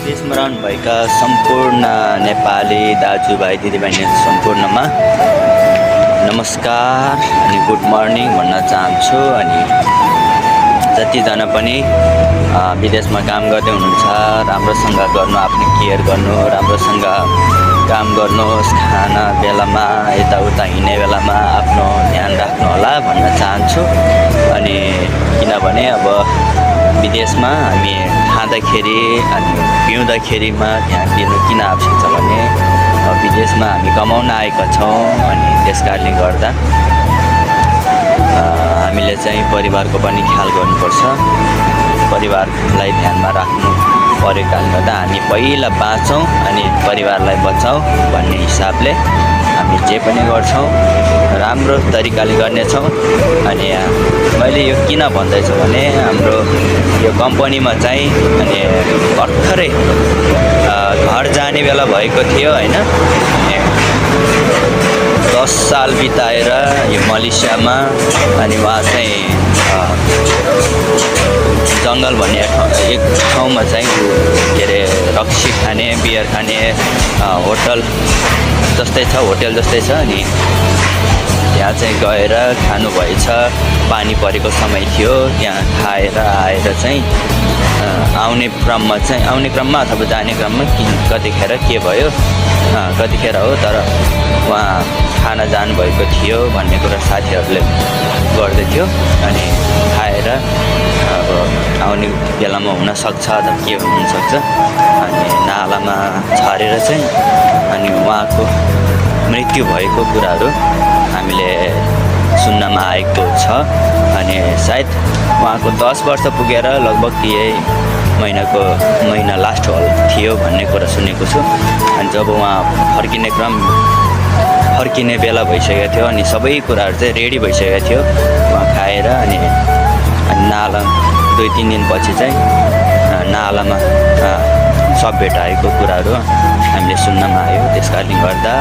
देशमा रहनुभएका सम्पूर्ण नेपाली दाजुभाइ दिदीबहिनी सम्पूर्णमा नमस्कार अनि गुड मर्निङ भन्न चाहन्छु। अनि जतिजना पनि विदेशमा काम गर्दै हुनुहुन्छ, राम्रोसँग गर्नु, आफ्नो केयर गर्नु, राम्रोसँग काम गर्नुहोस्। खाना बेलामा, यताउता हिँड्ने बेलामा आफ्नो ध्यान राख्नु होला भन्न चाहन्छु। अनि किनभने अब विदेशमा हामी खाँदाखेरि अनि पिउँदाखेरिमा ध्यान दिनु किन आवश्यक छ भने विदेशमा हामी कमाउन आएका छौँ। अनि त्यस कारणले गर्दा हामीले चाहिँ परिवारको पनि ख्याल गर्नुपर्छ। परिवारलाई ध्यानमा राख्नु परेको कारणले गर्दा हामी पहिला बाँचौँ अनि परिवारलाई बचाउँ भन्ने हिसाबले हामी जे पनि गर्छौँ राम्रो तरिकाले गर्नेछौँ। अनि मैले यो किन भन्दैछु भने हाम्रो यो कम्पनीमा चाहिँ अनि भर्खरै घर जाने बेला भएको थियो होइन। 10 साल बिताएर यो मलेसियामा अनि उहाँ चाहिँ जङ्गल भन्ने एक ठाउँमा चाहिँ के अरे रक्सी खाने, बियर खाने होटल जस्तै छ, होटल जस्तै छ। अनि त्यहाँ चाहिँ गएर खानुभएछ। पानी परेको समय थियो, त्यहाँ खाएर आएर चाहिँ आउने क्रममा अथवा जाने क्रममा कतिखेर के भयो, कतिखेर हो, तर उहाँ खाना जानुभएको थियो भन्ने कुरा साथीहरूले गर्दै थियो। अनि खाएर अब आउने बेलामा हुनसक्छ अथवा के हुनसक्छ अनि नालामा छरेर चाहिँ अनि उहाँको मृत्यु भएको कुराहरू हामीले सुन्नमा आएको छ। अनि सायद उहाँको 10 वर्ष पुगेर लगभग यही महिना लास्ट हल थियो भन्ने कुरा सुनेको छु। अनि जब उहाँ फर्किने बेला भइसकेको थियो अनि सबै कुराहरू चाहिँ रेडी भइसकेको थियो, उहाँ खाएर अनि नाला 2-3 दिनपछि चाहिँ नालामा सब भेटाएको कुराहरू हामीले सुन्नमा आयो। त्यस कारणले गर्दा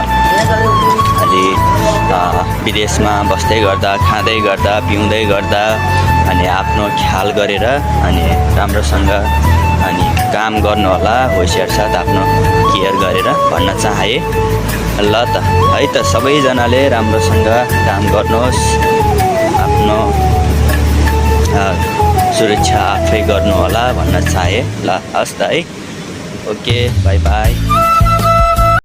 अलि विदेशमा बस्दै गर्दा, खाँदै गर्दा, पिउँदै गर्दा अनि आफ्नो ख्याल गरेर अनि राम्रोसँग अनि काम गर्नु होला, होसियार साथ आफ्नो केयर गरेर भन्न चाहे। ल त है त सबैजनाले राम्रोसँग काम गर्नुहोस्, आफ्नो सुरक्षा आफै गर्नु होला भन्न चाहे। ल हस् त है, ओके, बाई बाई।